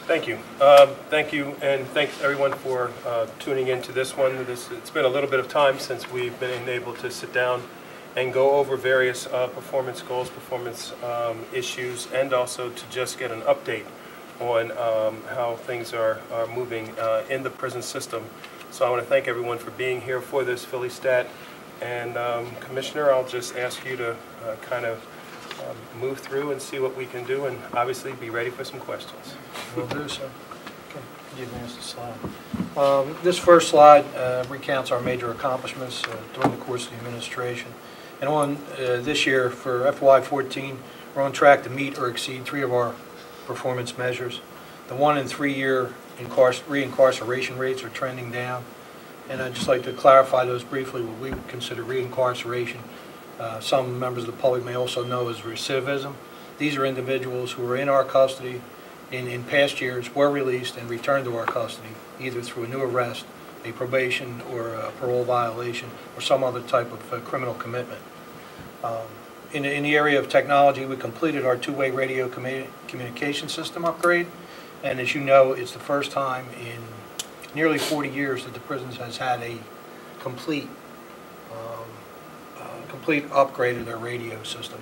Thank you. Thank you, and thanks everyone for tuning into this one. It's been a little bit of time since we've been able to sit down and go over various performance goals, performance issues, and also to just get an update on how things are moving in the prison system. So I want to thank everyone for being here for this Philly Stat. And Commissioner, I'll just ask you to kind of move through and see what we can do, and obviously be ready for some questions. Will do so. Okay, you advance the slide. This first slide recounts our major accomplishments during the course of the administration. And on this year, for FY14, we're on track to meet or exceed 3 of our performance measures. The 1 and 3 year reincarceration rates are trending down. And I'd just like to clarify those briefly. What we would consider reincarceration, some members of the public may also know as recidivism. These are individuals who are in our custody in past years, were released and returned to our custody, either through a new arrest, a probation or a parole violation, or some other type of criminal commitment. In the area of technology, we completed our two-way radio communication system upgrade, and as you know, it's the first time in nearly 40 years that the prisons has had a complete upgrade of their radio system.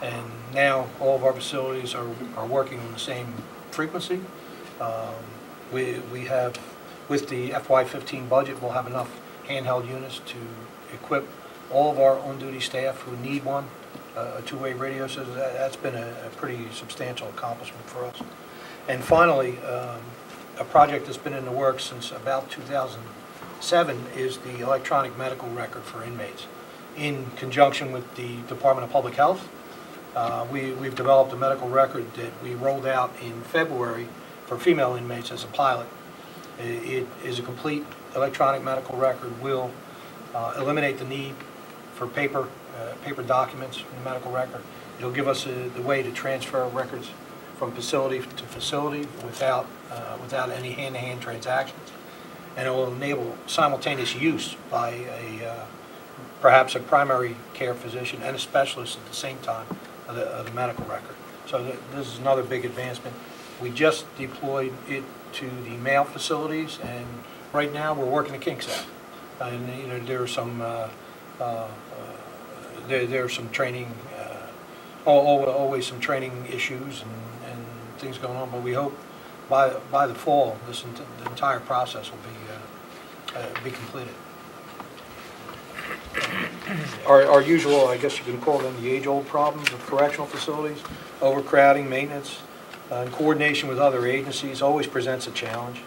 And now all of our facilities are working on the same frequency. We have, with the FY15 budget, we'll have enough handheld units to equip all of our on-duty staff who need one, a two-way radio system. That's been a pretty substantial accomplishment for us. And finally, a project that's been in the works since about 2007 is the electronic medical record for inmates. In conjunction with the Department of Public Health, we've developed a medical record that we rolled out in February for female inmates as a pilot. It is a complete electronic medical record, will eliminate the need for paper documents in the medical record. It'll give us the way to transfer records from facility to facility without any hand-to-hand transactions, and it will enable simultaneous use by perhaps a primary care physician and a specialist at the same time of the medical record. So this is another big advancement. We just deployed it to the male facilities, and right now we're working the kinks out. And there are some training, always some training issues and things going on. But we hope by the fall, the entire process will be completed. Our usual, I guess you can call them the age-old problems of correctional facilities, overcrowding, maintenance, and coordination with other agencies always presents a challenge.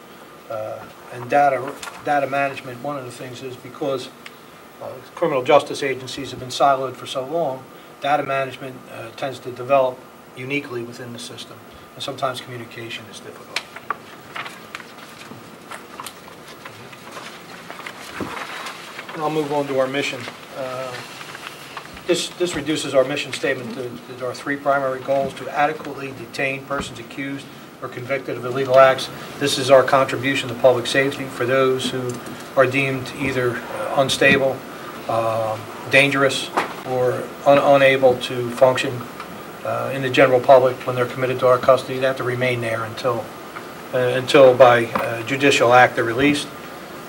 And data management, one of the things is because criminal justice agencies have been siloed for so long, data management tends to develop uniquely within the system, and sometimes communication is difficult. And I'll move on to our mission. This reduces our mission statement to our 3 primary goals: to adequately detain persons accused or convicted of illegal acts. This is our contribution to public safety for those who are deemed either unstable, dangerous, or unable to function in the general public when they're committed to our custody. They have to remain there until by judicial act they're released.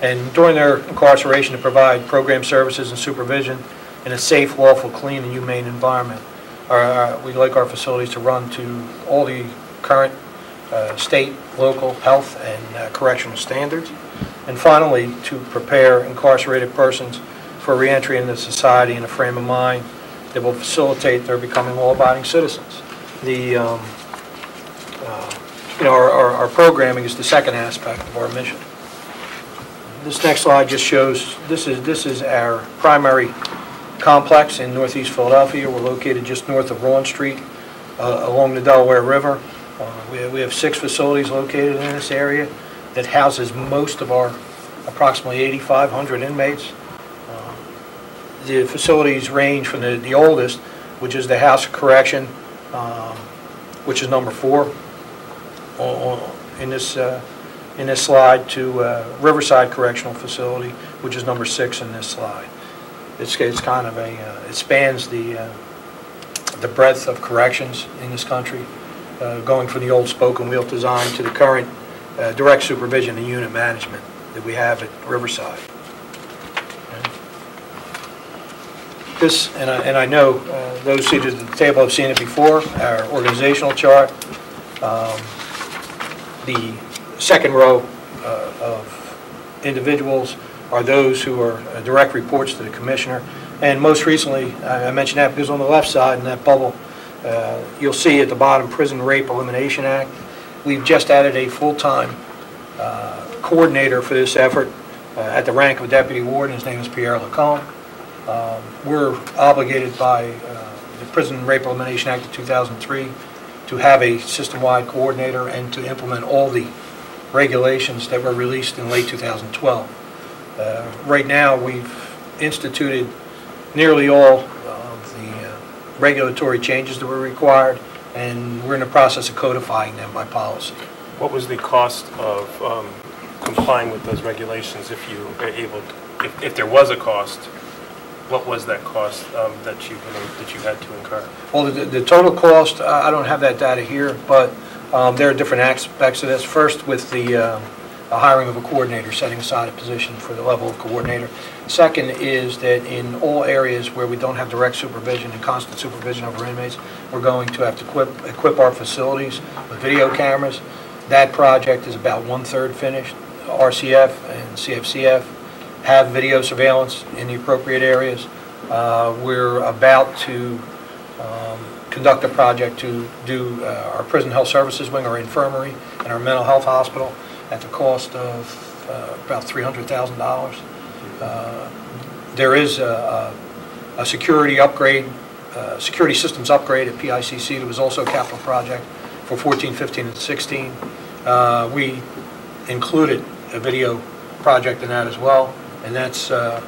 And during their incarceration, to provide program services and supervision in a safe, lawful, clean, and humane environment. We'd like our facilities to run to all the current state, local, health, and correctional standards. And finally, to prepare incarcerated persons for reentry into society in a frame of mind that will facilitate their becoming law-abiding citizens. Our programming is the second aspect of our mission. This next slide just shows this is our primary complex in Northeast Philadelphia. We're located just north of Rowan Street, along the Delaware River. We have 6 facilities located in this area that houses most of our approximately 8,500 inmates. The facilities range from the oldest, which is the House of Correction, which is number 4 in this slide, to Riverside Correctional Facility, which is number 6 in this slide. It's kind of it spans the breadth of corrections in this country, going from the old spoke and wheel design to the current direct supervision and unit management that we have at Riverside. This, and I know those seated at the table have seen it before, our organizational chart. The second row of individuals are those who are direct reports to the Commissioner. And most recently, I mentioned that because on the left side in that bubble, you'll see at the bottom, Prison Rape Elimination Act. We've just added a full-time coordinator for this effort at the rank of deputy warden. His name is Pierre Lacombe. We're obligated by the Prison Rape Elimination Act of 2003 to have a system-wide coordinator and to implement all the regulations that were released in late 2012. Right now, we've instituted nearly all of the regulatory changes that were required, and we're in the process of codifying them by policy. What was the cost of complying with those regulations, if you are able to, if there was a cost? What was that cost that you had to incur? Well, the total cost, I don't have that data here, but there are different aspects of this. First, with the hiring of a coordinator, setting aside a position for the level of coordinator. Second is that in all areas where we don't have direct supervision and constant supervision of our inmates, we're going to have to equip our facilities with video cameras. That project is about 1/3 finished. RCF and CFCF have video surveillance in the appropriate areas. We're about to conduct a project to do our prison health services wing, our infirmary, and our mental health hospital at the cost of about $300,000. There is a security upgrade, security systems upgrade at PICC. There was also a capital project for 14, 15, and 16. We included a video project in that as well, and that's I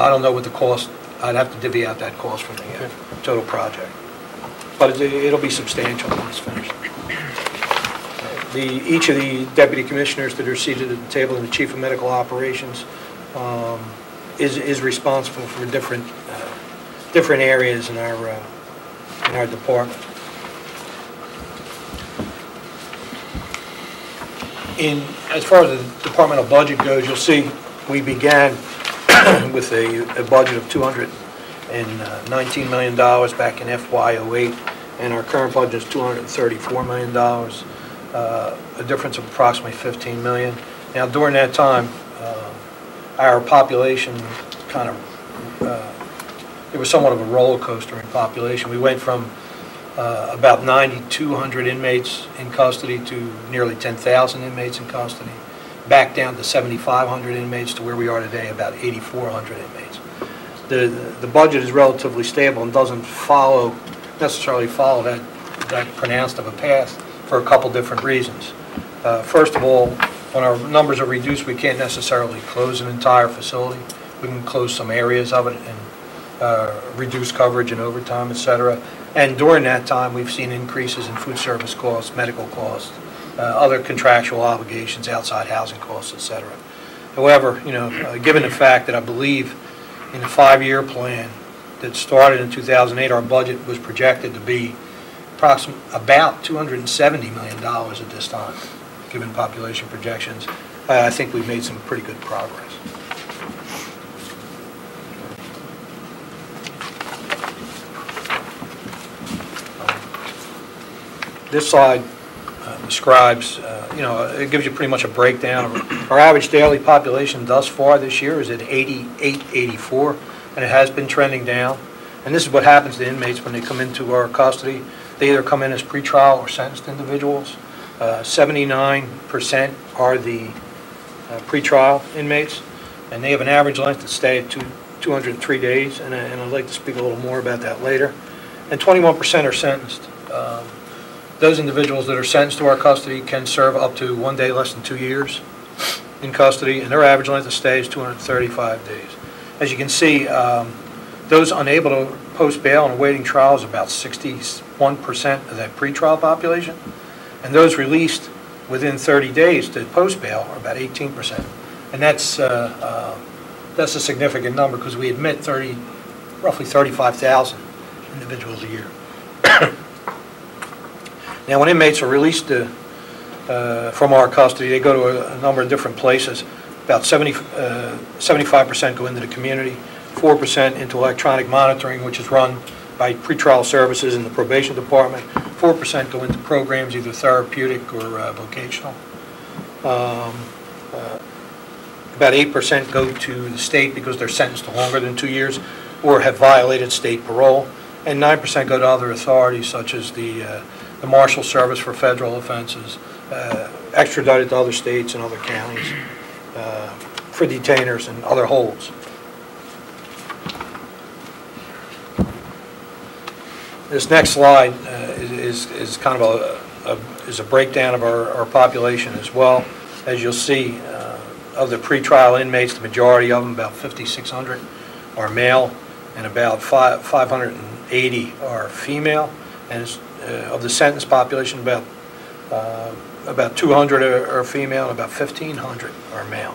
don't know what the cost. I'd have to divvy out that cost from the total project, but it'll be substantial when it's finished. Each of the deputy commissioners that are seated at the table and the chief of medical operations is responsible for different areas in our department. As far as the departmental budget goes, you'll see we began with a budget of $219 million back in FY08, and our current budget is $234 million, a difference of approximately $15 million. Now, during that time, our population kind of, it was somewhat of a roller coaster in population. We went from about 9,200 inmates in custody to nearly 10,000 inmates in custody, back down to 7,500 inmates to where we are today, about 8,400 inmates. The budget is relatively stable and doesn't necessarily follow that pronounced of a path for a couple different reasons. First of all, when our numbers are reduced, we can't necessarily close an entire facility. We can close some areas of it and reduce coverage and overtime, etc. And during that time, we've seen increases in food service costs, medical costs, other contractual obligations, outside housing costs, etc. However, given the fact that I believe in the 5-year plan that started in 2008, our budget was projected to be about $270 million at this time, given population projections. I think we've made some pretty good progress. This slide describes, it gives you pretty much a breakdown. Our average daily population thus far this year is at 8884, and it has been trending down. And this is what happens to inmates when they come into our custody. They either come in as pretrial or sentenced individuals. 79% are the pretrial inmates, and they have an average length of stay of 203 days, and I'd like to speak a little more about that later. And 21% are sentenced. Those individuals that are sentenced to our custody can serve up to 1 day less than 2 years in custody, and their average length of stay is 235 days. As you can see, those unable to post bail and awaiting trial is about 61% of that pretrial population, and those released within 30 days to post bail are about 18%. And that's a significant number because we admit roughly 35,000 individuals a year. Now, when inmates are released from our custody, they go to a number of different places. About 75% go into the community, 4% into electronic monitoring, which is run by pretrial services in the probation department. 4% go into programs, either therapeutic or vocational. About 8% go to the state because they're sentenced to longer than 2 years or have violated state parole. And 9% go to other authorities such as the Marshal Service for federal offenses, extradited to other states and other counties for detainers and other holds. This next slide is kind of a breakdown of our population as well. As you'll see, of the pretrial inmates, the majority of them, about 5,600, are male, and about 580 are female. And of the sentence population, about 200 are female, and about 1,500 are male.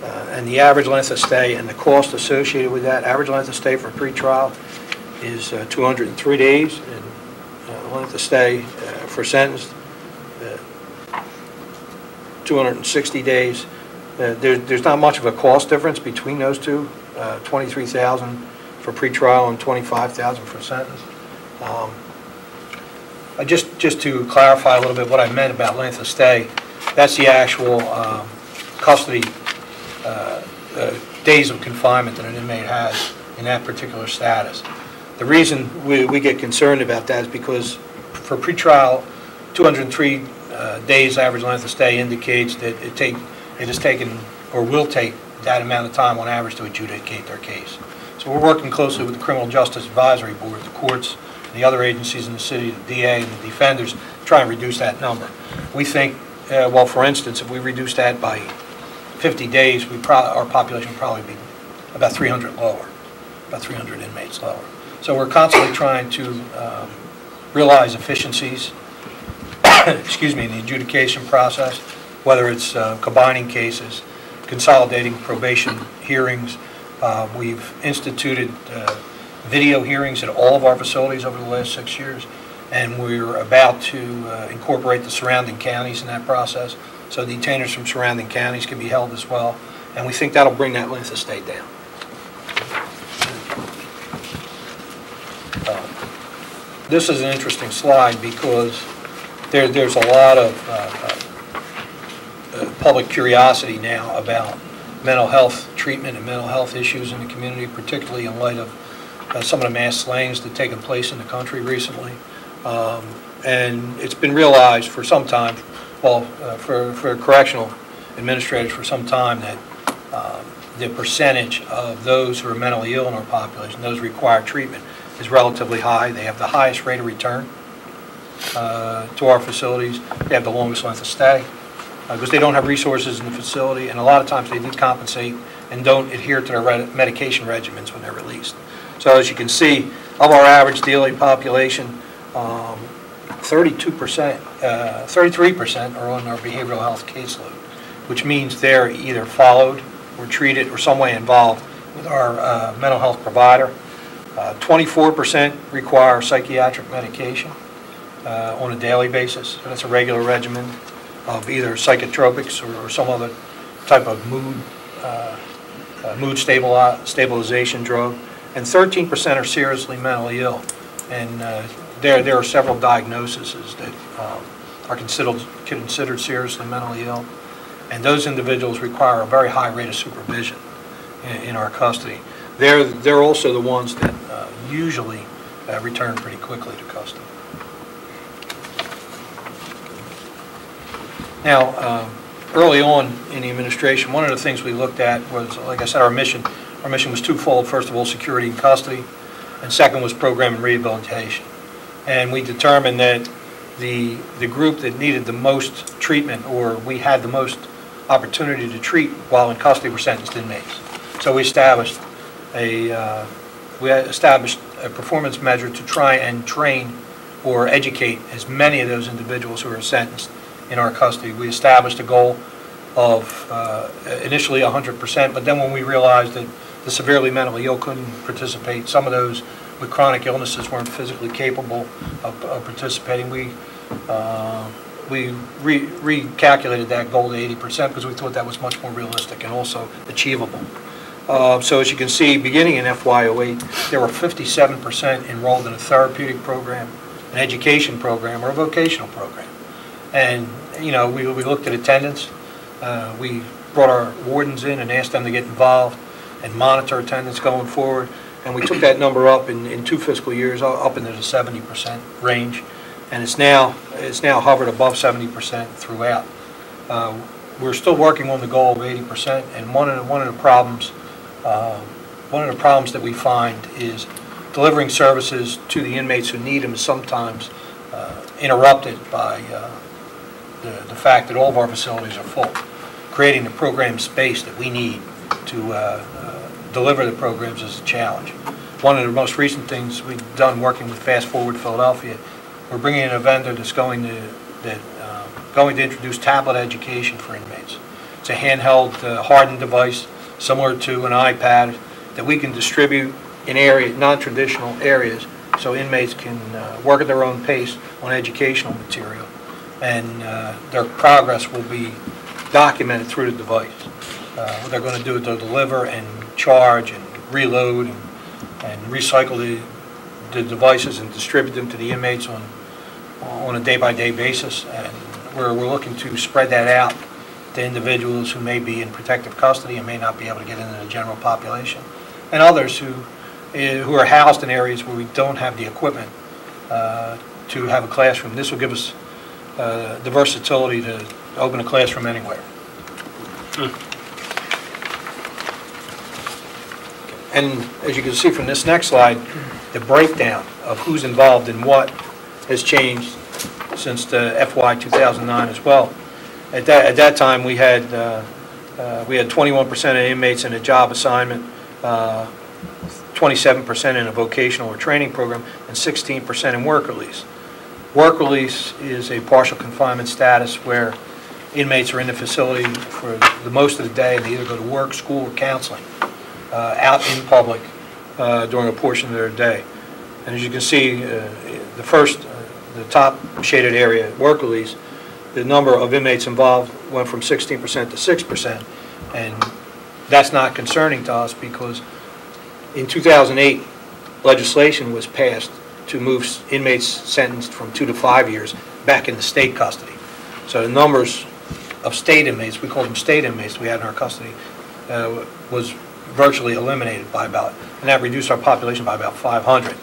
And the average length of stay and the cost associated with that, average length of stay for pretrial is 203 days, and length of stay for sentenced 260 days. There's not much of a cost difference between those two, $23,000 for pretrial and $25,000 for sentence. Just to clarify a little bit what I meant about length of stay, that's the actual custody days of confinement that an inmate has in that particular status. The reason we get concerned about that is because for pretrial, 203 days average length of stay indicates that it has taken or will take that amount of time on average to adjudicate their case. So we're working closely with the Criminal Justice Advisory Board, the courts, and the other agencies in the city, the DA and the defenders, to try and reduce that number. We think, well, for instance, if we reduce that by 50 days, our population would probably be about 300 lower, about 300 inmates lower. So we're constantly trying to realize efficiencies excuse me, in the adjudication process, whether it's combining cases, consolidating probation hearings. We've instituted video hearings at all of our facilities over the last 6 years, and we're about to incorporate the surrounding counties in that process, so detainers from surrounding counties can be held as well, and we think that'll bring that length of stay down. This is an interesting slide because there's a lot of public curiosity now about mental health treatment and mental health issues in the community, particularly in light of some of the mass slayings that have taken place in the country recently. And it's been realized for some time, well, for correctional administrators for some time, that the percentage of those who are mentally ill in our population, those who require treatment, is relatively high. They have the highest rate of return to our facilities. They have the longest length of stay because they don't have resources in the facility, and a lot of times they decompensate and don't adhere to their medication regimens when they're released. So as you can see, of our average daily population, 32%, 33% are on our behavioral health caseload, which means they're either followed or treated or some way involved with our mental health provider. 24% require psychiatric medication on a daily basis. So that's a regular regimen of either psychotropics or some other type of mood stabilization drug. And 13% are seriously mentally ill. And there are several diagnoses that are considered seriously mentally ill. And those individuals require a very high rate of supervision in our custody. They're also the ones that usually return pretty quickly to custody. Now, early on in the administration, one of the things we looked at was, like I said, our mission. Our mission was twofold. First of all, security and custody, and second was program and rehabilitation. And we determined that the group that needed the most treatment, or we had the most opportunity to treat while in custody, were sentenced inmates. So we established a performance measure to try and train or educate as many of those individuals who are sentenced in our custody. We established a goal of initially 100%, but then when we realized that the severely mentally ill couldn't participate, some of those with chronic illnesses weren't physically capable of participating. We recalculated that goal to 80% because we thought that was much more realistic and also achievable. So as you can see, beginning in FY08, there were 57% enrolled in a therapeutic program, an education program, or a vocational program. And, you know, we looked at attendance. We brought our wardens in and asked them to get involved and monitor attendance going forward. And we took that number up in 2 fiscal years, up into the 70% range. And it's now hovered above 70% throughout. We're still working on the goal of 80%, and one of the problems that we find is delivering services to the inmates who need them is sometimes interrupted by the fact that all of our facilities are full. Creating the program space that we need to deliver the programs is a challenge. One of the most recent things we've done working with Fast Forward Philadelphia, we're bringing in a vendor that's going to introduce tablet education for inmates. It's a handheld, hardened device similar to an iPad that we can distribute in non-traditional areas so inmates can work at their own pace on educational material. And their progress will be documented through the device. What they're going to do is they'll deliver and charge and reload and recycle the devices and distribute them to the inmates on a day-by-day basis. And we're looking to spread that out to individuals who may be in protective custody and may not be able to get into the general population, and others who are housed in areas where we don't have the equipment to have a classroom. This will give us the versatility to open a classroom anywhere. And as you can see from this next slide, the breakdown of who's involved in what has changed since the FY 2009 as well. At that time, we had 21% of inmates in a job assignment, 27% in a vocational or training program, and 16% in work release. Work release is a partial confinement status where inmates are in the facility for the most of the day, and they either go to work, school, or counseling out in public during a portion of their day. And as you can see, the top shaded area, work release, the number of inmates involved went from 16% to 6%, and that's not concerning to us because in 2008, legislation was passed to move inmates sentenced from 2 to 5 years back into state custody. So the numbers of state inmates, we call them state inmates we had in our custody, was virtually eliminated by about, and that reduced our population by about 500.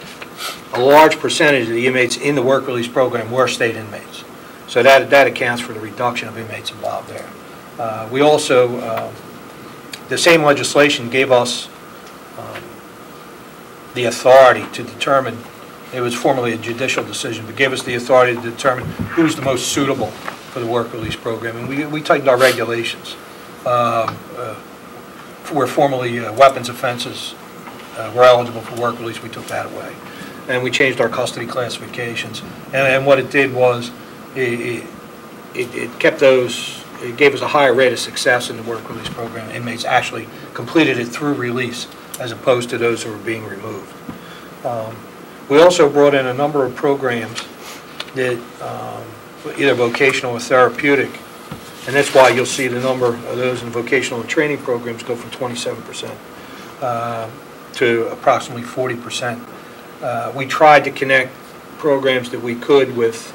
A large percentage of the inmates in the work release program were state inmates. So that accounts for the reduction of inmates involved there. We also, the same legislation gave us the authority to determine, it was formerly a judicial decision, but gave us the authority to determine who's the most suitable for the work release program. And we tightened our regulations. Where formerly weapons offenses were eligible for work release, we took that away. And we changed our custody classifications. And what it did was, it kept those, it gave us a higher rate of success in the work release program. Inmates actually completed it through release as opposed to those who were being removed. We also brought in a number of programs that either vocational or therapeutic, and that's why you'll see the number of those in vocational and training programs go from 27% to approximately 40%. We tried to connect programs that we could with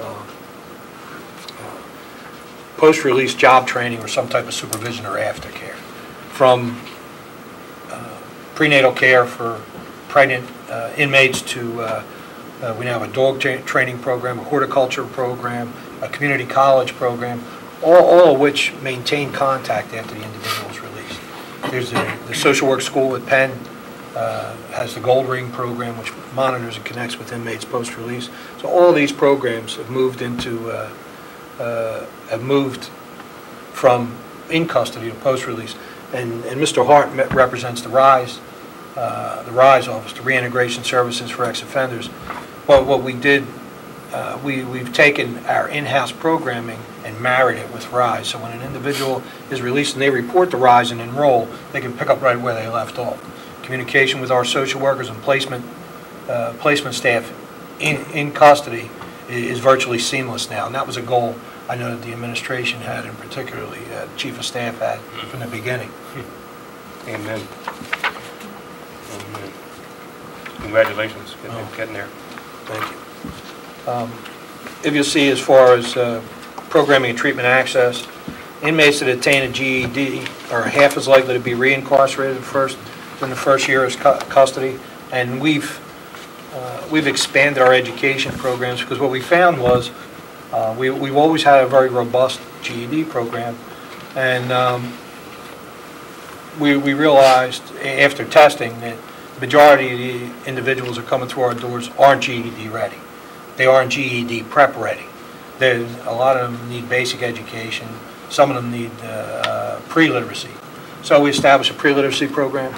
post-release job training or some type of supervision or aftercare. From prenatal care for pregnant inmates to, we now have a dog training program, a horticulture program, a community college program, all of which maintain contact after the individual is released. There's the social work school at Penn, has the Gold Ring program, which monitors and connects with inmates post-release. So all of these programs have moved from in custody to post-release. And Mr. Hart represents the RISE office, the Reintegration Services for Ex-Offenders. Well, what we did, we've taken our in-house programming and married it with RISE. So when an individual is released and they report to RISE and enroll, they can pick up right where they left off. Communication with our social workers and placement placement staff in custody is virtually seamless now, and that was a goal I know that the administration had, and particularly Chief of Staff had from the beginning. Amen. Amen. Congratulations, getting there. Thank you. If you'll see, as far as programming and treatment access, inmates that attain a GED are half as likely to be reincarcerated in the first year of custody, and we've expanded our education programs because what we found was we've always had a very robust GED program, and we realized after testing that the majority of the individuals that are coming through our doors aren't GED ready. They aren't GED prep ready. A lot of them need basic education. Some of them need pre-literacy. So we established a pre-literacy program.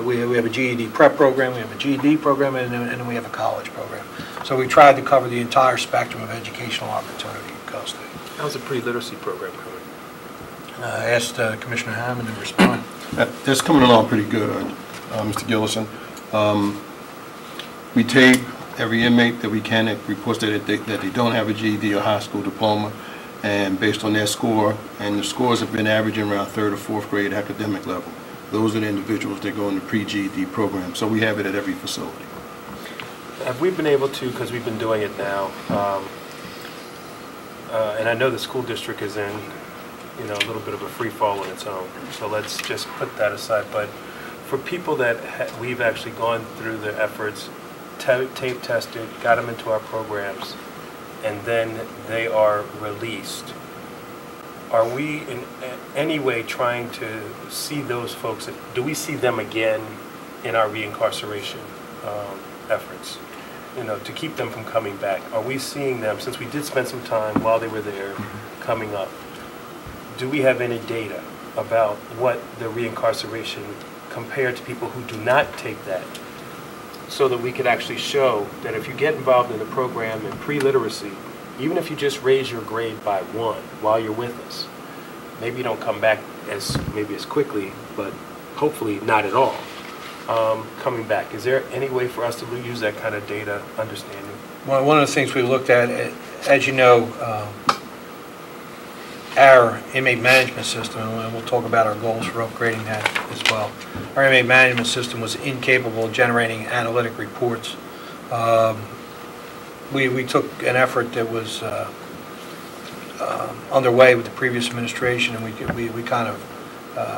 We have a GED prep program, we have a GED program, and then we have a college program. So we tried to cover the entire spectrum of educational opportunity in custody. How's the pre-literacy program coming? I asked Commissioner Hammond to respond. That's coming along pretty good, Mr. Gillison. We tape every inmate that we can that reports that they don't have a GED or high school diploma, and based on their score, and the scores have been averaging around 3rd or 4th grade academic level. Those are the individuals that go in the pre-GED program. So we have it at every facility. Have we been able to, because we've been doing it now, and I know the school district is in, a little bit of a free fall on its own, so let's just put that aside. But for people that we've actually gone through the efforts, tape tested, got them into our programs, and then they are released, are we in any way trying to see those folks? Do we see them again in our reincarceration efforts, to keep them from coming back? Are we seeing them, since we did spend some time while they were there coming up, do we have any data about what the reincarceration compared to people who do not take that, so that we could actually show that if you get involved in the program in pre-literacy, even if you just raise your grade by 1 while you're with us, maybe you don't come back as quickly, but hopefully not at all, coming back. Is there any way for us to use that kind of data understanding? Well, one of the things we looked at, as you know, our inmate management system, and we'll talk about our goals for upgrading that as well. Our inmate management system was incapable of generating analytic reports. We took an effort that was underway with the previous administration, and we kind of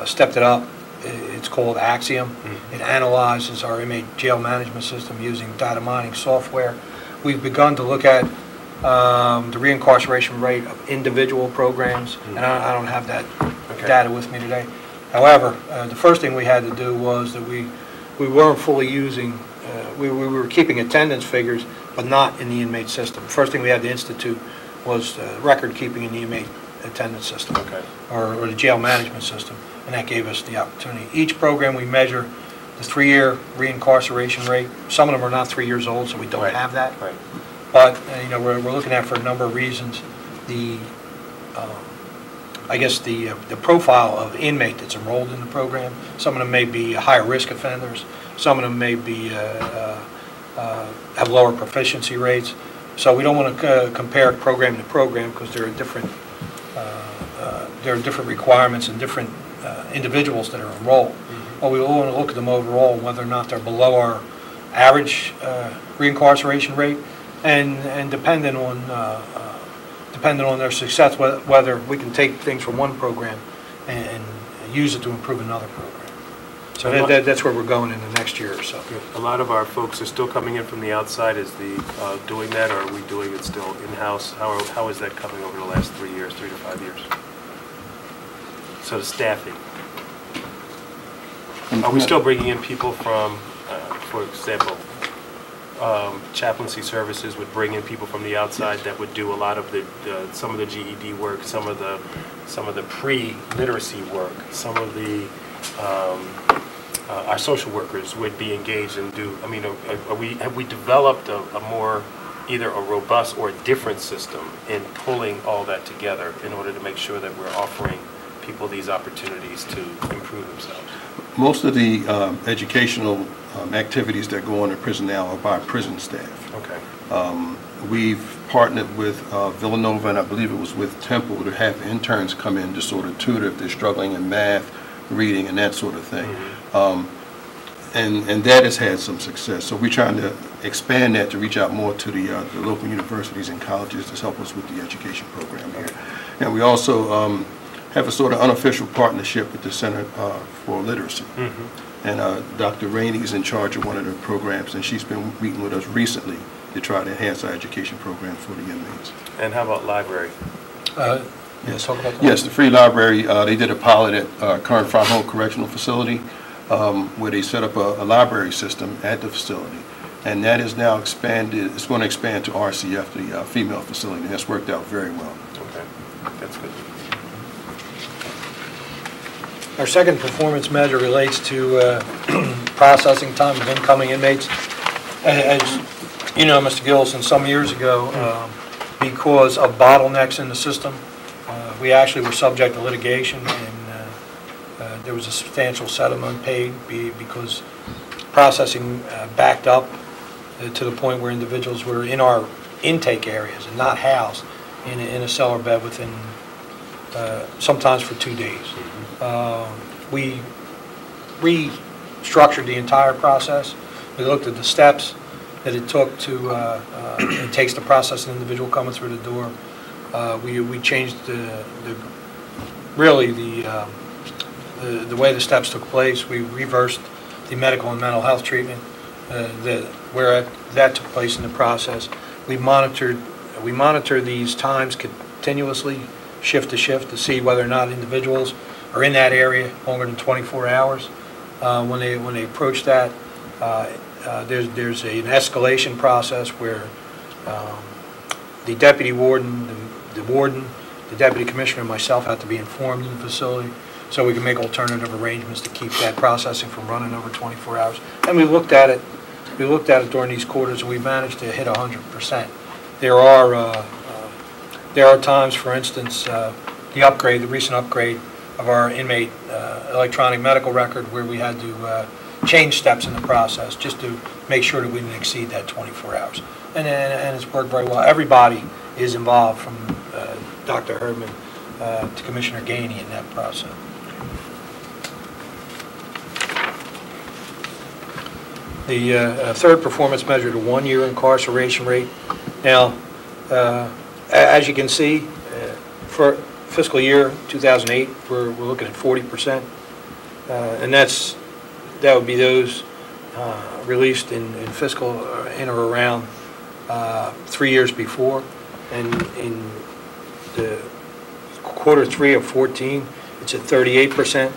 stepped it up. It's called Axiom. It analyzes our inmate jail management system using data mining software. We've begun to look at the reincarceration rate of individual programs, and I don't have that data with me today. However, the first thing we had to do was that we weren't fully using, we were keeping attendance figures, but not in the inmate system. The first thing we had to institute was record keeping in the inmate attendance system, or the jail management system, and that gave us the opportunity. Each program we measure the 3-year reincarceration rate. Some of them are not 3 years old, so we don't have that. But we're looking at, for a number of reasons, I guess the profile of inmate that's enrolled in the program. Some of them may be higher risk offenders. Some of them may be have lower proficiency rates. So we don't want to compare program to program, because there are different requirements and different individuals that are enrolled. But we want to look at them overall, whether or not they're below our average reincarceration rate. And depending on their success, whether we can take things from one program and use it to improve another program. So that's where we're going in the next year or so. A lot of our folks are still coming in from the outside. Is doing that, or are we doing it still in-house? How is that coming over the last 3 years, 3 to 5 years? So the staffing. Are we still bringing in people from, for example, chaplaincy services would bring in people from the outside that would do a lot of some of the GED work, some of the pre-literacy work, some of the our social workers would be engaged and do. I mean, have we developed a more either a robust or a different system in pulling all that together in order to make sure that we're offering people these opportunities to improve themselves? Most of the educational activities that go on in prison now are by prison staff. Okay. We've partnered with Villanova, and I believe it was with Temple, to have interns come in to sort of tutor if they're struggling in math, reading, and that sort of thing. And that has had some success. So we're trying to expand that to reach out more to the local universities and colleges to help us with the education program here. And we also have a sort of unofficial partnership with the Center for Literacy. And Dr. Rainey is in charge of one of the programs, and she's been meeting with us recently to try to enhance our education programs for the inmates. And how about library? Yes, talk about that. Yes, the free library, they did a pilot at current Front Home Correctional Facility where they set up a library system at the facility. And that is now expanded, it's going to expand to RCF, the female facility, and that's worked out very well. Okay, that's good. Our second performance measure relates to processing time of incoming inmates. As you know, Mr. Gilson, some years ago, because of bottlenecks in the system, we actually were subject to litigation, and there was a substantial settlement paid because processing backed up to the point where individuals were in our intake areas and not housed in a cellar bed within sometimes for 2 days. We restructured the entire process. We looked at the steps that it took to it takes to process an individual coming through the door. We changed the way the steps took place. We reversed the medical and mental health treatment where that took place in the process. We monitor these times continuously, shift to shift, to see whether or not individuals are in that area longer than 24 hours. When they approach that, there's an escalation process where the deputy warden, the warden, the deputy commissioner, and myself have to be informed of the facility so we can make alternative arrangements to keep that processing from running over 24 hours. And we looked at it during these quarters, and we managed to hit 100%. There are times, for instance, the recent upgrade of our inmate electronic medical record, where we had to change steps in the process just to make sure that we didn't exceed that 24 hours. And it's worked very well. Everybody is involved, from Dr. Herdman to Commissioner Gainey, in that process. The third performance measure, the 1-year incarceration rate. Now, as you can see, for fiscal year 2008, we're looking at 40%, and that would be those released in fiscal in or around 3 years before, and in the quarter 3 of 14, it's at 38%.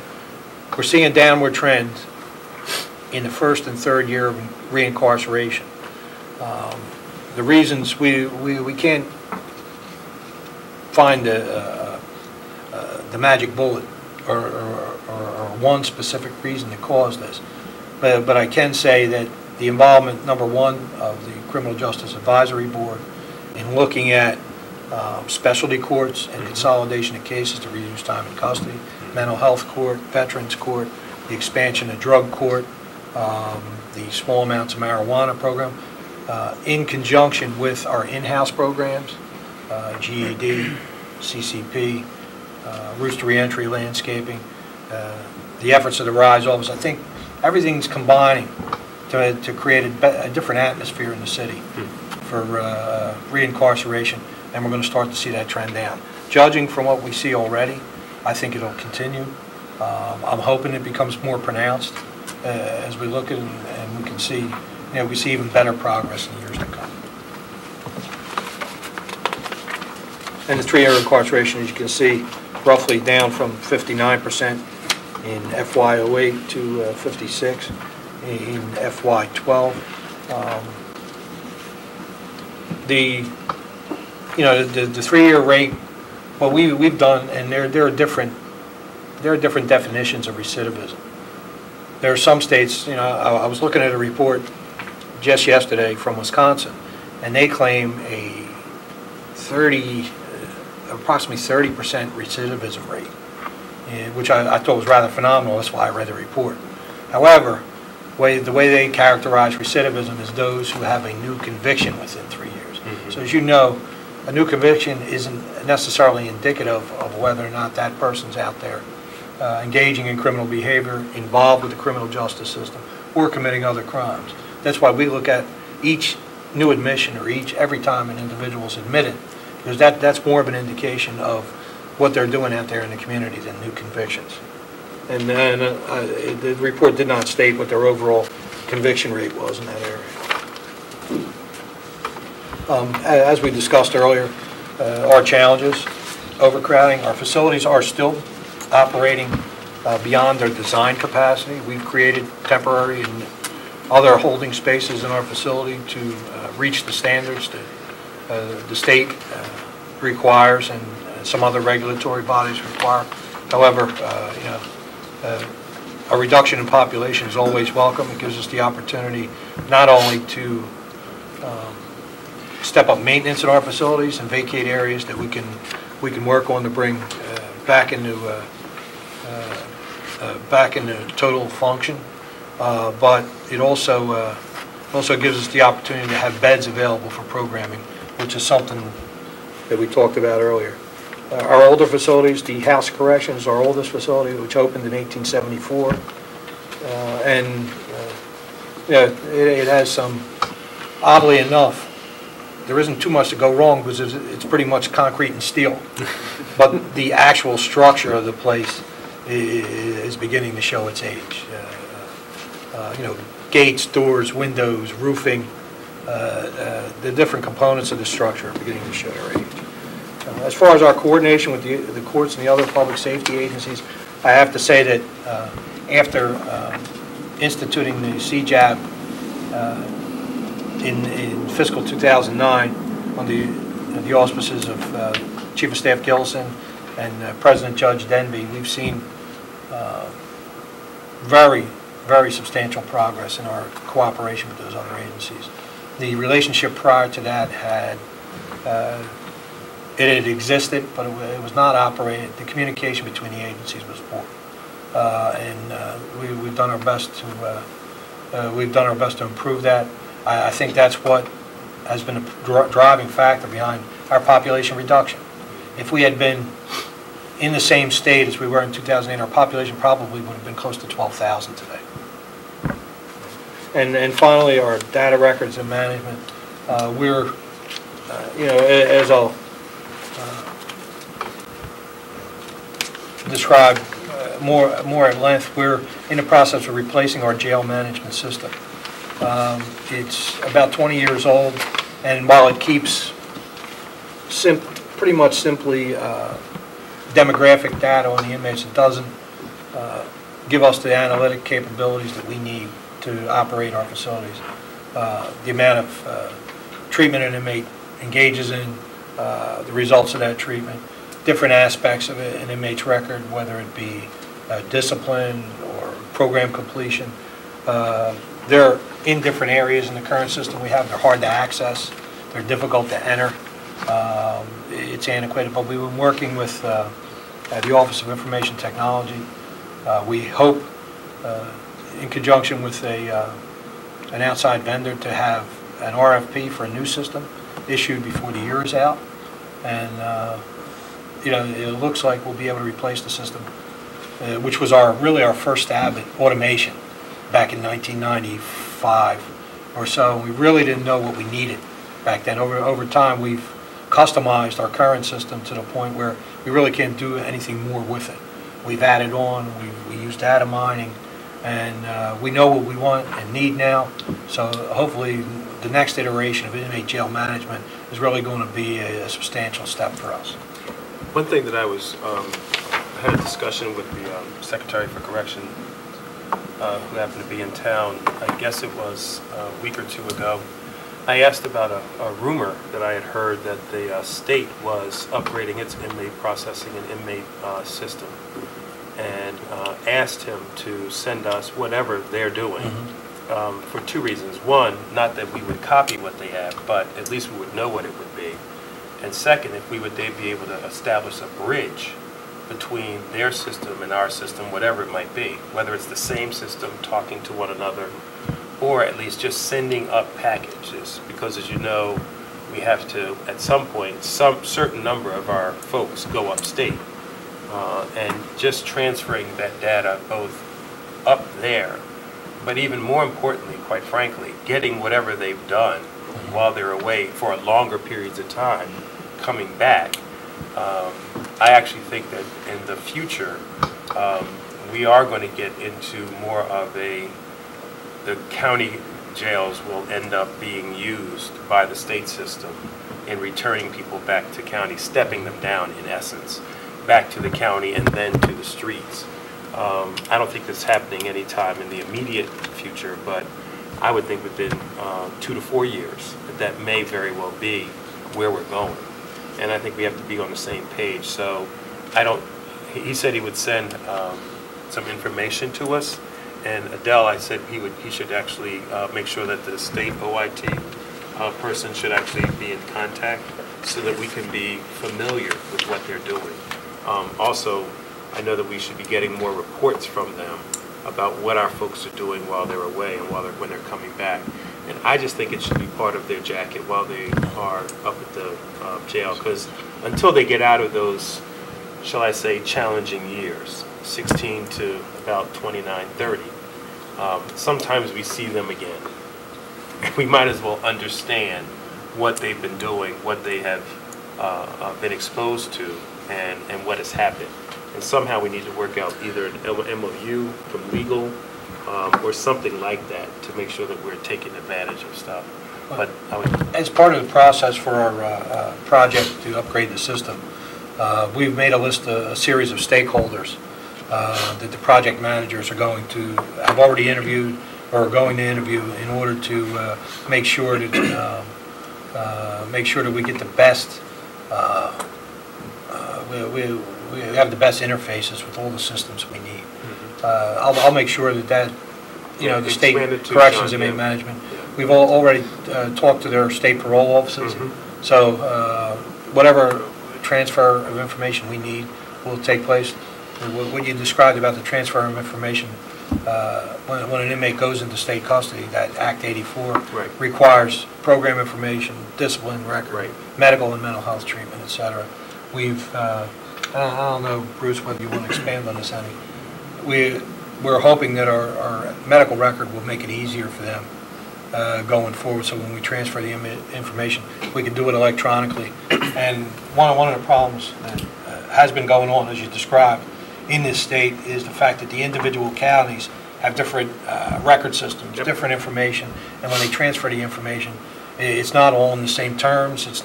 We're seeing a downward trend in the first and third year of reincarceration. The reasons we can't find the magic bullet or one specific reason that caused this, but I can say that the involvement, number one, of the Criminal Justice Advisory Board in looking at specialty courts and consolidation of cases to reduce time in custody, mental health court, veterans court, the expansion of drug court, the small amounts of marijuana program, in conjunction with our in-house programs, GED, CCP, Rooster Reentry Landscaping, the efforts of the RISE office. I think everything's combining to create a different atmosphere in the city for reincarceration, and we're going to start to see that trend down. Judging from what we see already, I think it'll continue. I'm hoping it becomes more pronounced as we look at it, and we can see, we see even better progress in the years to come. And the 3-year incarceration, as you can see, roughly down from 59% in FY08 to 56 in FY12. The 3-year rate, what we've done, and there are different definitions of recidivism. There are some states, I was looking at a report just yesterday from Wisconsin, and they claim a approximately 30% recidivism rate, which I thought was rather phenomenal. That's why I read the report. However, the way they characterize recidivism is those who have a new conviction within 3 years. Mhm. So as you know, a new conviction isn't necessarily indicative of whether or not that person's out there engaging in criminal behavior, involved with the criminal justice system, or committing other crimes. That's why we look at each new admission or every time an individual is admitted, because that's more of an indication of what they're doing out there in the community than new convictions. And then the report did not state what their overall conviction rate was in that area. As we discussed earlier, our challenges, overcrowding, our facilities are still operating beyond their design capacity. We've created temporary and other holding spaces in our facility to reach the standards that the state requires and some other regulatory bodies require. However, a reduction in population is always welcome. It gives us the opportunity not only to step up maintenance in our facilities and vacate areas that we can work on to bring back into total function, but it also gives us the opportunity to have beds available for programming, which is something that we talked about earlier. Our older facilities, the House of Corrections, our oldest facility, which opened in 1874, it has some, oddly enough, there isn't too much to go wrong because it's pretty much concrete and steel, but the actual structure of the place is beginning to show its age. Gates, doors, windows, roofing, the different components of the structure are beginning to show their age. As far as our coordination with the courts and the other public safety agencies, I have to say that after instituting the CJAB in fiscal 2009 on the auspices of Chief of Staff Gillison and President Judge Denby, we've seen very, very substantial progress in our cooperation with those other agencies. The relationship prior to that had existed, but it was not operated. The communication between the agencies was poor, and we've done our best to improve that. I think that's what has been a driving factor behind our population reduction. If we had been in the same state as we were in 2008, our population probably would have been close to 12,000 today. And finally, our data records and management. We're, as I'll describe more at length, we're in the process of replacing our jail management system. It's about 20 years old, and while it keeps pretty much simply demographic data on the inmates, it doesn't give us the analytic capabilities that we need to operate our facilities. The amount of treatment an inmate engages in, the results of that treatment, different aspects of an inmate's record, whether it be discipline or program completion. They're in different areas in the current system we have. They're hard to access. They're difficult to enter. It's antiquated, but we've been working with the Office of Information Technology. We hope, in conjunction with an outside vendor, to have an RFP for a new system issued before the year is out. And it looks like we'll be able to replace the system, which was really our first stab at automation back in 1995 or so. We really didn't know what we needed back then. Over time, we've customized our current system to the point where we really can't do anything more with it. We've added on, we use data mining, and we know what we want and need now. So hopefully the next iteration of inmate jail management is really going to be a substantial step for us. One thing that I had a discussion with the Secretary for Correction, who happened to be in town. I guess it was a week or two ago. I asked about a rumor that I had heard that the state was upgrading its inmate processing and inmate system, and asked him to send us whatever they're doing, for two reasons. One, not that we would copy what they have, but at least we would know what it would be. And second, if we would be able to establish a bridge between their system and our system, whatever it might be, whether it's the same system talking to one another, or at least just sending up packages, because as you know, we have to, at some point, some certain number of our folks go upstate, and just transferring that data both up there, but even more importantly, quite frankly, getting whatever they've done while they're away for longer periods of time, coming back. I actually think that in the future, we are going to get into more of the county jails will end up being used by the state system in returning people back to county, stepping them down in essence, back to the county and then to the streets. I don't think that's happening anytime in the immediate future, but I would think within 2 to 4 years that may very well be where we're going. And I think we have to be on the same page. So he said he would send some information to us. And Adele, I said he should actually make sure that the state OIT person should actually be in contact so that we can be familiar with what they're doing. Also, I know that we should be getting more reports from them about what our folks are doing while they're away and when they're coming back. And I just think it should be part of their jacket while they are up at the jail, because until they get out of those, shall I say, challenging years, 16 to about 29, 30, sometimes we see them again. We might as well understand what they've been doing, what they have been exposed to, and what has happened. And somehow we need to work out either an MOU from legal or something like that to make sure that we're taking advantage of stuff. But as part of the process for our project to upgrade the system, we've made a series of stakeholders that the project managers are have already interviewed or are going to interview in order to make sure that we get the best. We have the best interfaces with all the systems we need. I'll make sure that the state corrections and management. We've already talked to their state parole offices, so whatever transfer of information we need will take place. What you described about the transfer of information, when an inmate goes into state custody, that Act 84 requires program information, discipline record, medical and mental health treatment, etc. I don't know, Bruce, whether you want to expand on this any. We're hoping that our medical record will make it easier for them going forward, so when we transfer the information, we can do it electronically. And one of the problems that has been going on, as you described, in this state is the fact that the individual counties have different record systems, different information, and when they transfer the information, it's not all in the same terms. It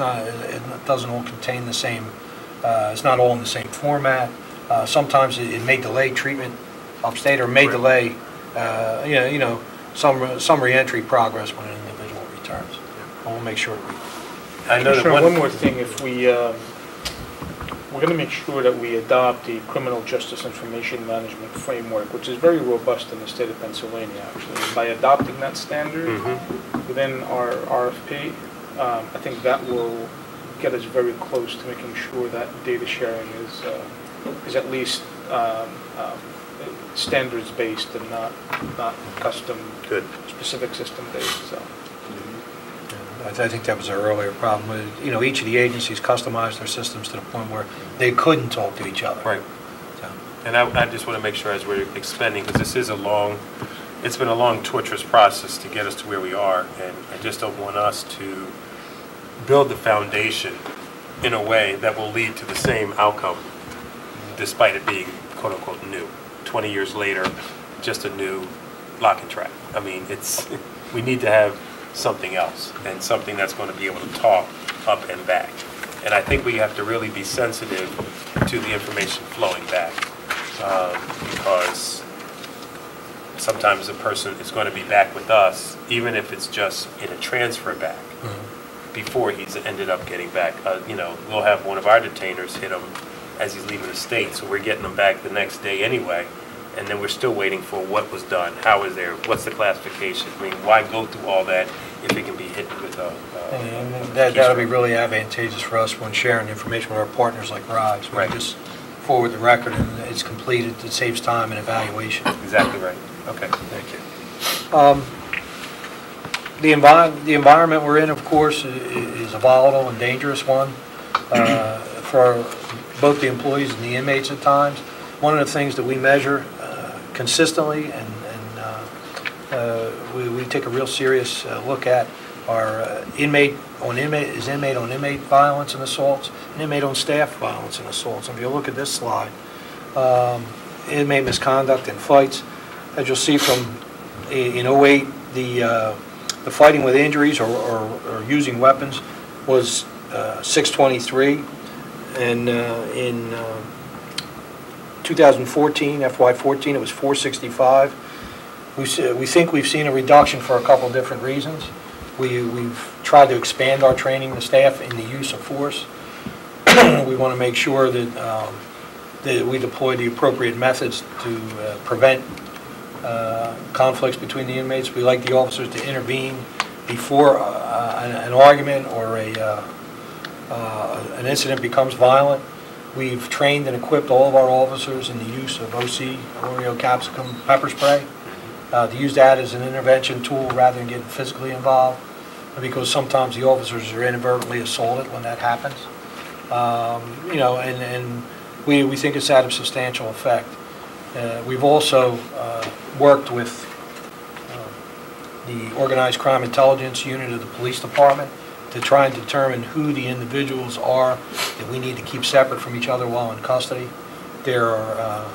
doesn't all contain the same. It's not all in the same format. Sometimes it may delay treatment upstate, or may delay, some reentry progress when an individual returns. We'll make sure we. I know that one more thing. If we're going to make sure that we adopt the Criminal Justice Information Management Framework, which is very robust in the state of Pennsylvania, actually. And by adopting that standard within our RFP, I think that will get us very close to making sure that data sharing is at least standards based and not custom specific system based. So. I think that was our earlier problem. Each of the agencies customized their systems to the point where they couldn't talk to each other. Right. So. And I just want to make sure, as we're expending, because this is it's been a long, torturous process to get us to where we are, and I just don't want us to build the foundation in a way that will lead to the same outcome, despite it being quote-unquote new. 20 years later, just a new lock and trap. I mean, we need to have something else, and something that's going to be able to talk up and back. And I think we have to really be sensitive to the information flowing back, because sometimes a person is going to be back with us, even if it's just in a transfer back, before he's ended up getting back. We'll have one of our detainers hit him as he's leaving the state, so we're getting him back the next day anyway, and then we're still waiting for what was done, what's the classification. I mean, why go through all that if it can be hit with that'll be really advantageous for us when sharing information with our partners like RISE. We just forward the record and it's completed. It saves time and evaluation. Exactly right. Okay, thank you. The environment we're in, of course, is a volatile and dangerous one for both the employees and the inmates at times. One of the things that we measure consistently and we take a real serious look at are inmate on inmate violence and assaults, and inmate on staff violence and assaults. If you look at this slide, inmate misconduct and fights, as you'll see from in 08, the fighting with injuries or using weapons was 623, and in 2014, FY14, it was 465. We think we've seen a reduction for a couple of different reasons. We've tried to expand our training the staff in the use of force. We want to make sure that that we deploy the appropriate methods to prevent conflicts between the inmates. We like the officers to intervene before an argument or an incident becomes violent. We've trained and equipped all of our officers in the use of OC, Oreo capsicum pepper spray, to use that as an intervention tool rather than getting physically involved, because sometimes the officers are inadvertently assaulted when that happens. You know, and we think it's had a substantial effect. We've also worked with the Organized Crime Intelligence Unit of the Police Department to try and determine who the individuals are that we need to keep separate from each other while in custody. There are,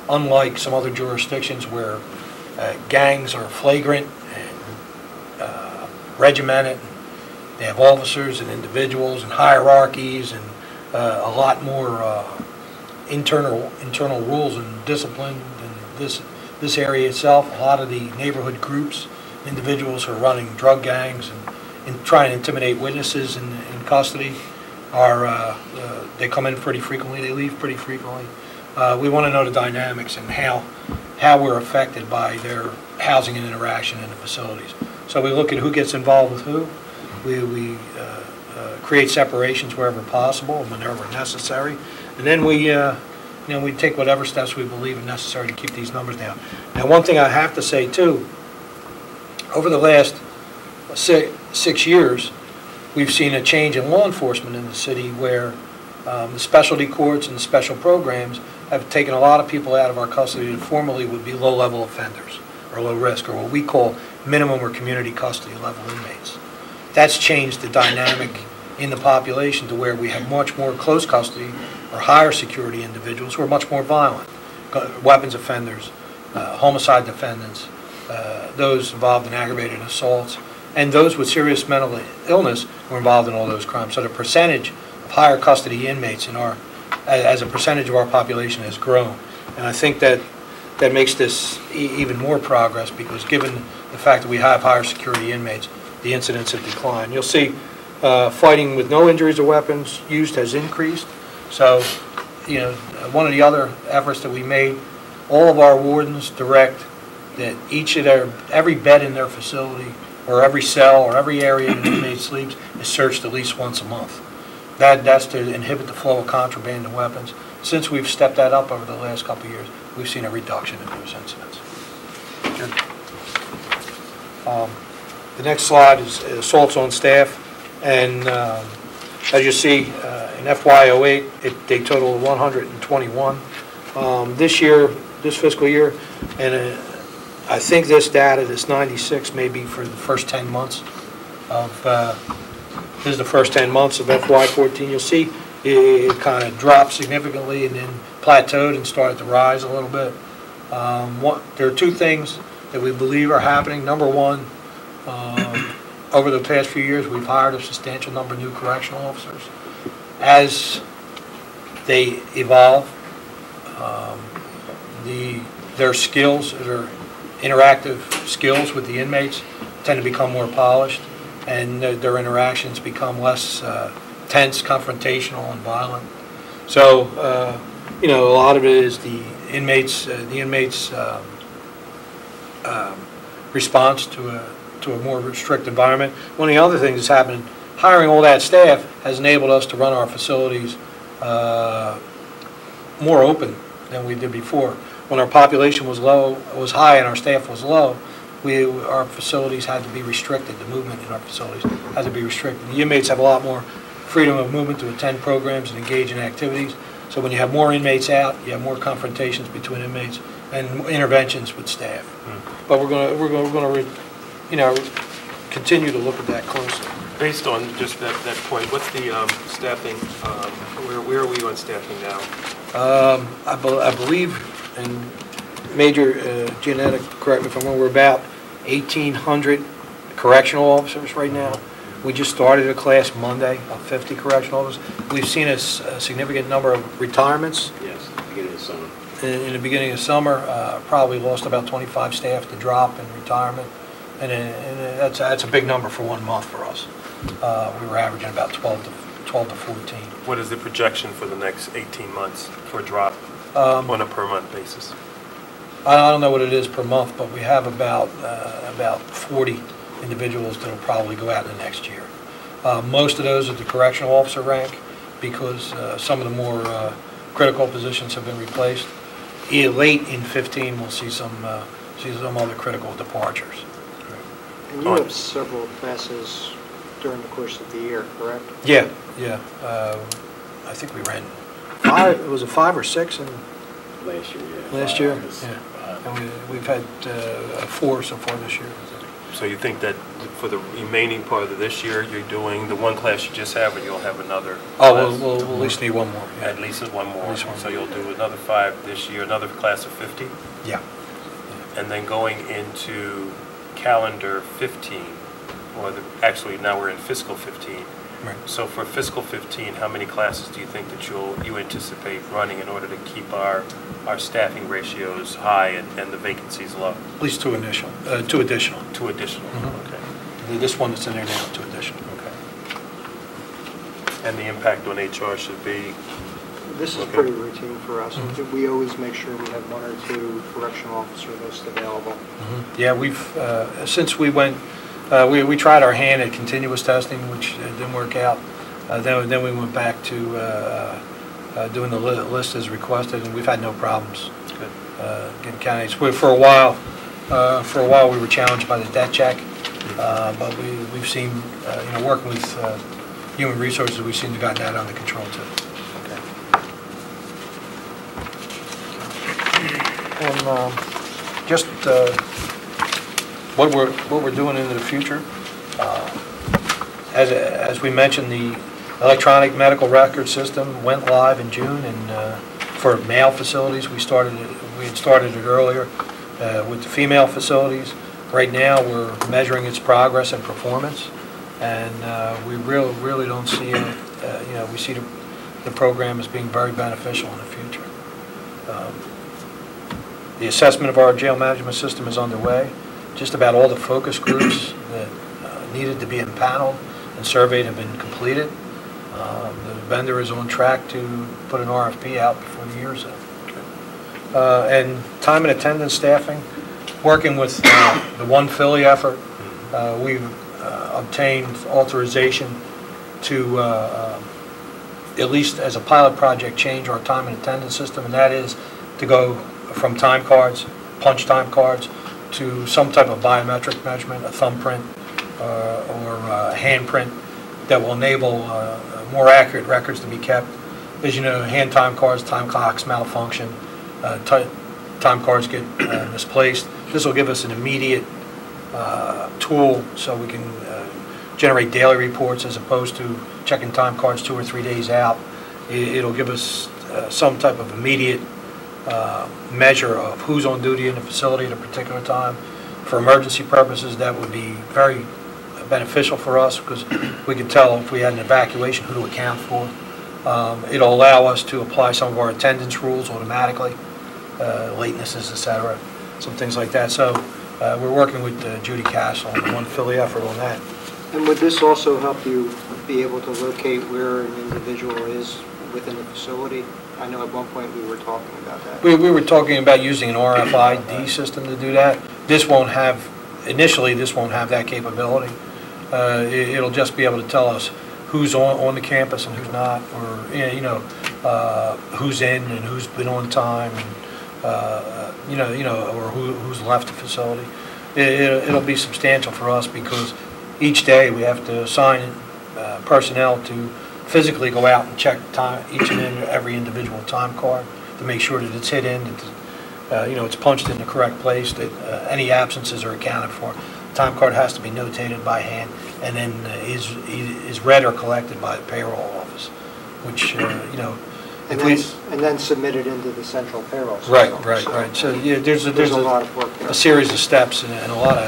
unlike some other jurisdictions where gangs are flagrant and regimented, they have officers and individuals and hierarchies and a lot more internal rules and discipline than this area itself. A lot of the neighborhood groups, individuals who are running drug gangs and trying to intimidate witnesses in custody are they come in pretty frequently, they leave pretty frequently. We want to know the dynamics and how we're affected by their housing and interaction in the facilities. So we look at who gets involved with who. We create separations wherever possible and whenever necessary, and then we we take whatever steps we believe are necessary to keep these numbers down. Now, one thing I have to say too, over the last 6 years, we've seen a change in law enforcement in the city where the specialty courts and the special programs have taken a lot of people out of our custody that formerly would be low-level offenders or low risk, or what we call minimum or community custody level inmates. That's changed the dynamic in the population to where we have much more close custody or higher security individuals who are much more violent, weapons offenders, homicide defendants, those involved in aggravated assaults, and those with serious mental illness who are involved in all those crimes. So the percentage of higher custody inmates in as a percentage of our population has grown. And I think that makes this even more progress, because given the fact that we have higher security inmates, the incidents have declined. You'll see fighting with no injuries or weapons used has increased. So, you know, one of the other efforts that we made, all of our wardens direct that every bed in their facility or every cell or every area an inmate sleeps is searched at least once a month. That's to inhibit the flow of contraband and weapons. Since we've stepped that up over the last couple of years, we've seen a reduction in those incidents. The next slide is assaults on staff, and as you see, in FY08, they totaled 121. This fiscal year, and I think this data, this 96, may be for the first 10 months of, this is the first 10 months of FY14. You'll see it kind of dropped significantly and then plateaued and started to rise a little bit. There are two things that we believe are happening. Number one, over the past few years, we've hired a substantial number of new correctional officers. As they evolve, their skills, their interactive skills with the inmates tend to become more polished, and their interactions become less tense, confrontational, and violent. So, you know, a lot of it is the inmates' response to a more strict environment. One of the other things that's happened, hiring all that staff has enabled us to run our facilities more open than we did before. When our population was high and our staff was low, our facilities had to be restricted. The movement in our facilities had to be restricted. The inmates have a lot more freedom of movement to attend programs and engage in activities. So when you have more inmates out, you have more confrontations between inmates and interventions with staff. But we're going to continue to look at that closely. Based on just that point, what's the staffing? Where are we on staffing now? I believe, and Major Genetic, correct me if I'm wrong, we're about 1,800 correctional officers right now. We just started a class Monday of 50 correctional officers. We've seen a significant number of retirements. Yes, beginning of summer. In the beginning of summer, probably lost about 25 staff to drop in retirement, and that's a big number for 1 month for us. We were averaging about 12 to 14. What is the projection for the next 18 months for drop on a per month basis? I don't know what it is per month, but we have about 40 individuals that will probably go out in the next year. Most of those are the correctional officer rank because some of the more critical positions have been replaced. Late in 15, we'll see some other critical departures. And you have several classes during the course of the year, correct? Yeah. I think we ran 5. Was it 5 or 6 in Last year, yeah. last year? Yeah. And we've had 4 so far this year. So you think that for the remaining part of this year, you're doing the one class you just have, or you'll have another Oh, class? we'll at least need one more. Yeah. At least one more. At least one So more. you'll do another 5 this year, another class of 50? Yeah. And then going into calendar 15, or actually now we're in fiscal 15. Right. So for fiscal 15, how many classes do you think that you anticipate running in order to keep our staffing ratios high and the vacancies low? At least 2 additional. 2 additional. 2 additional, okay. This one that's in there now, 2 additional. Okay. And the impact on HR should be? This is Okay. pretty routine for us. Mhm. We always make sure we have 1 or 2 correctional officer lists available. Yeah, we've since we went, we tried our hand at continuous testing, which didn't work out. Then we went back to doing the list as requested, and we've had no problems getting candidates. For a while, we were challenged by the debt check, but we've seen, working with human resources, we seem to have gotten that under control too. And just what we're doing into the future, as we mentioned, the electronic medical record system went live in June, and for male facilities, we had started it earlier with the female facilities. Right now, we're measuring its progress and performance, and we really don't see it. We see the program as being very beneficial in the future. The assessment of our jail management system is underway. Just about all the focus groups that needed to be impaneled and surveyed have been completed. The vendor is on track to put an RFP out before the year's up. And time and attendance staffing, working with the One Philly effort, we've obtained authorization to, at least as a pilot project, change our time and attendance system, and that is to go from time cards, punch time cards, to some type of biometric measurement, a thumbprint or a handprint that will enable more accurate records to be kept. As you know, hand time cards, time clocks malfunction, time cards get misplaced. This will give us an immediate tool so we can generate daily reports as opposed to checking time cards 2 or 3 days out. It'll give us some type of immediate measure of who's on duty in the facility at a particular time. For emergency purposes, that would be very beneficial for us because we can tell if we had an evacuation who to account for. It'll allow us to apply some of our attendance rules automatically, latenesses, etc., some things like that. So we're working with Judy Castle and the One Philly effort on that. And would this also help you be able to locate where an individual is within the facility? I know at one point we were talking about that. We were talking about using an RFID system to do that. This won't have, initially this won't have that capability. It'll just be able to tell us who's on the campus and who's not, or who's in and who's been on time, and or who's left the facility. It'll be substantial for us because each day we have to assign personnel to physically go out and check time, each and every individual time card to make sure that it's hit in, that it's punched in the correct place, that any absences are accounted for. The time card has to be notated by hand and then is read or collected by the payroll office, which and then submitted into the central payroll system. Right. So yeah, there's a lot of work there. A series of steps and a lot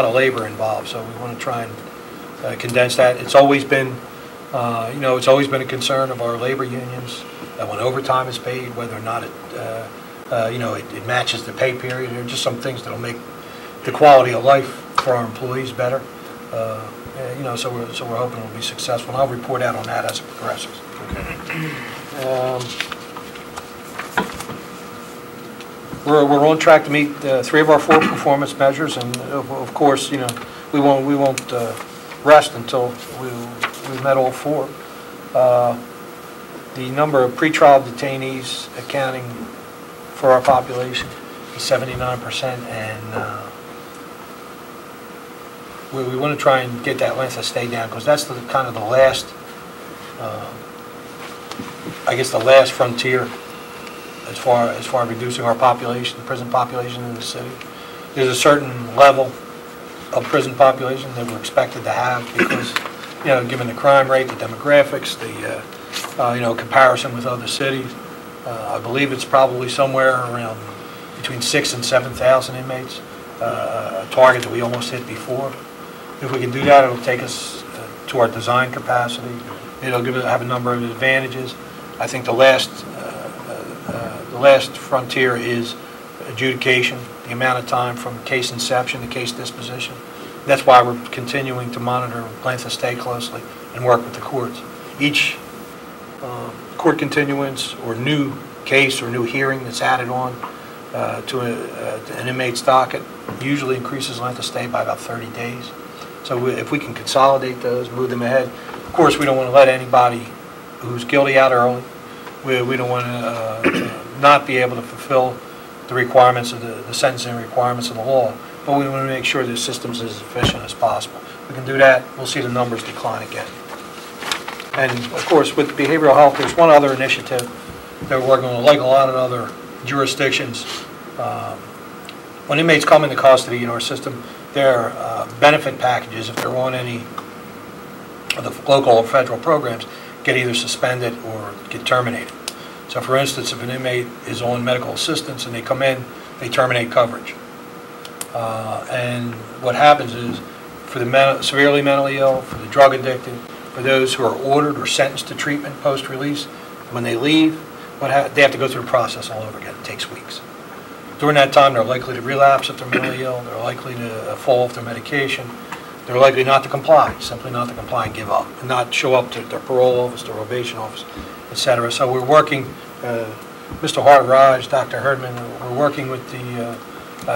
of labor involved. So we want to try and condense that. It's always been, it's always been a concern of our labor unions that when overtime is paid, whether or not it matches the pay period. There are just some things that'll make the quality of life for our employees better. So we're hoping it'll be successful. And I'll report out on that as it progresses. We're on track to meet 3 of our 4 performance measures, and of course, we won't rest until we've met all 4. The number of pretrial detainees accounting for our population is 79%, and we want to try and get that length of stay down because that's kind of the last, the last frontier as far as reducing our population, the prison population in the city. There's a certain level of prison population that we're expected to have because, given the crime rate, the demographics, the comparison with other cities, I believe it's probably somewhere around between 6,000 and 7,000 inmates, a target that we almost hit before. If we can do that, it'll take us to our design capacity. It'll have a number of advantages. I think the last frontier is adjudication, the amount of time from case inception to case disposition. That's why we're continuing to monitor length of stay closely and work with the courts. Each court continuance or new case or new hearing that's added on to an inmate's docket usually increases length of stay by about 30 days. So if we can consolidate those, move them ahead. Of course, we don't want to let anybody who's guilty out early. We don't want to not be able to fulfill the requirements of the sentencing requirements of the law, but we want to make sure the system's as efficient as possible. If we can do that, we'll see the numbers decline again. And of course, with behavioral health, there's one other initiative that we're working on, like a lot of other jurisdictions. When inmates come into custody in our system, their benefit packages, if they're on any of the local or federal programs, get either suspended or get terminated. So for instance, if an inmate is on medical assistance and they come in, they terminate coverage. And what happens is, for the severely mentally ill, for the drug addicted, for those who are ordered or sentenced to treatment post-release, when they leave, they have to go through the process all over again. It takes weeks. During that time, they're likely to relapse if they're mentally ill. They're likely to fall off their medication. They're likely not to comply, simply not to comply and give up, and not show up to their parole office, their probation office, etc. So we're working, Mr. Hartraj, Dr. Herdman, we're working with the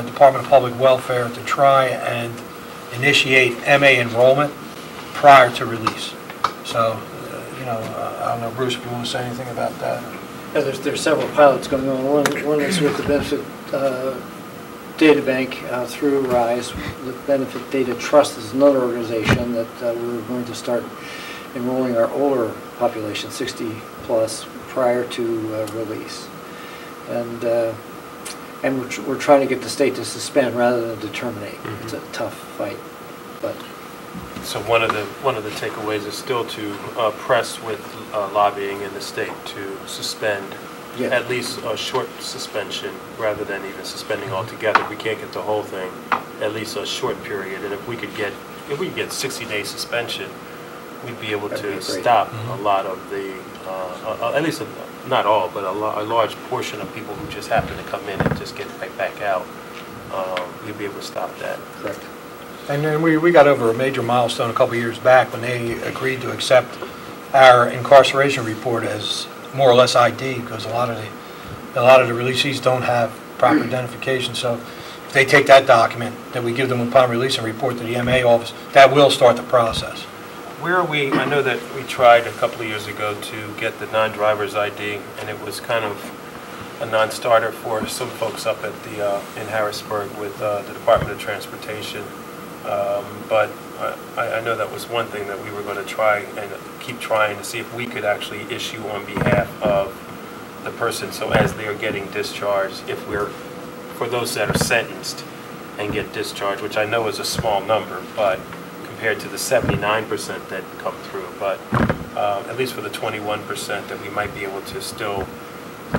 Department of Public Welfare to try and initiate MA enrollment prior to release. So, I don't know, Bruce, if you want to say anything about that. Yeah, there's several pilots going on. One is with the Benefit Data Bank through RISE. The Benefit Data Trust is another organization that we're going to start enrolling our older population, 60 plus, prior to release. And we're trying to get the state to suspend rather than to terminate. Mm-hmm. It's a tough fight, but. So one of the takeaways is still to press with lobbying in the state to suspend, at least a short suspension rather than even suspending altogether. We can't get the whole thing, at least a short period. And if we could get 60-day suspension, we'd be able to stop a lot of the, at least not all, but a large portion of people who just happen to come in and just get right back out. We'd be able to stop that. Correct. And then we got over a major milestone a couple years back when they agreed to accept our incarceration report as more or less ID, because a lot of the releasees don't have proper identification. So if they take that document that we give them upon release and report to the MA office, that will start the process. Where are we? I know that we tried a couple of years ago to get the non-driver's ID, and it was kind of a non-starter for some folks up at the in Harrisburg with the Department of Transportation. But I know that was one thing that we were going to try and keep trying to see if we could actually issue on behalf of the person. So as they are getting discharged, if we're, for those that are sentenced and get discharged, which I know is a small number, but compared to the 79% that come through, but at least for the 21% that we might be able to still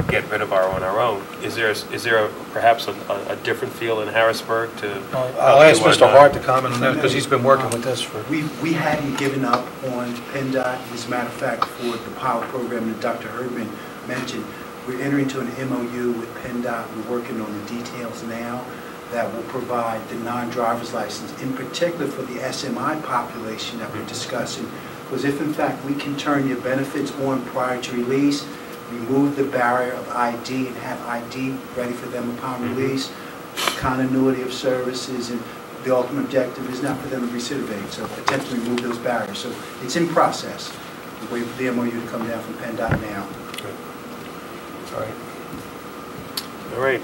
get rid of on our own. Is there perhaps a different feel in Harrisburg to? I'll ask Mr. Hart to comment on that because he's been working with this for. We hadn't given up on PennDOT. As a matter of fact, for the pilot program that Dr. Herdman mentioned, we're entering into an MOU with PennDOT. We're working on the details now that will provide the non-driver's license, in particular for the SMI population that we're discussing. Because if in fact we can turn your benefits on prior to release, remove the barrier of ID and have ID ready for them upon release, continuity of services, and the ultimate objective is not for them to recidivate, so attempt to remove those barriers. So it's in process. We wait for the MOU to come down from PennDOT now. Good. All right.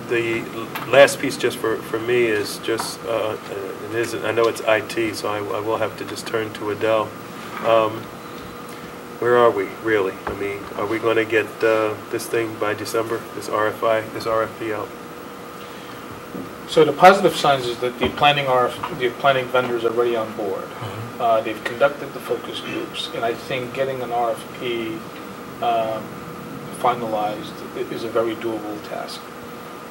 The last piece just for me is just, it isn't, I know it's IT, so I will have to just turn to Adele. Where are we, really? I mean, are we going to get this thing by December, this RFP out? So the positive signs is that the planning vendors are already on board. They've conducted the focus groups, and I think getting an RFP finalized is a very doable task.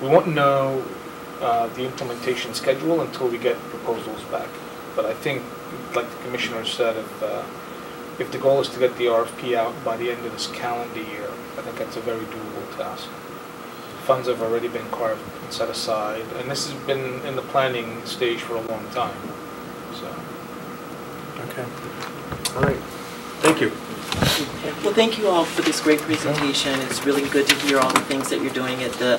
We won't know the implementation schedule until we get proposals back. But I think, like the Commissioner said, if the goal is to get the RFP out by the end of this calendar year, I think that's a very doable task. Funds have already been carved and set aside, and this has been in the planning stage for a long time. So. Okay. All right. Thank you. Well, thank you all for this great presentation. It's really good to hear all the things that you're doing at the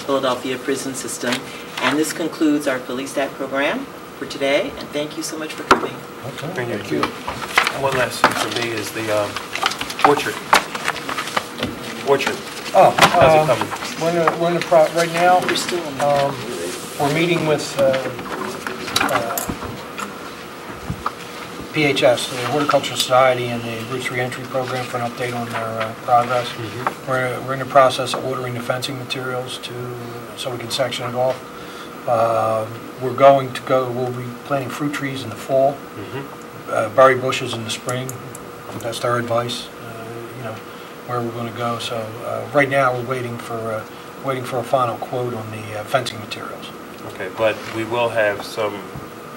Philadelphia prison system. And this concludes our Philly Stat program for today, and thank you so much for coming. Okay. Thank you. And one last thing for me is the orchard. Oh, how's it coming? we're in the right now. We're still on We're meeting with PHS, the Horticultural Society, and the Roots Reentry Program for an update on their progress. We're in the process of ordering the fencing materials so we can section it off. We'll be planting fruit trees in the fall, berry bushes in the spring. That's their advice, where we're going to go. So right now we're waiting for a final quote on the fencing materials. Okay, but we will have some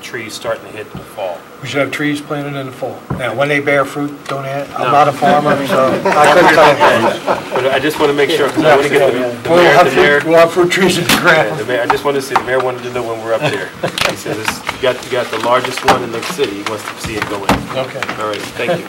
trees starting to hit in the fall. We should have trees planted in the fall. Now, when they bear fruit, don't add. I'm not a farmer, so I couldn't tell you. But I just want to make sure, because I want to get the mayor. We'll have fruit trees in the ground. I just want to see, the mayor wanted to know when we're up there. He said, you got the largest one in the city. He wants to see it go in. Okay. All right, thank you.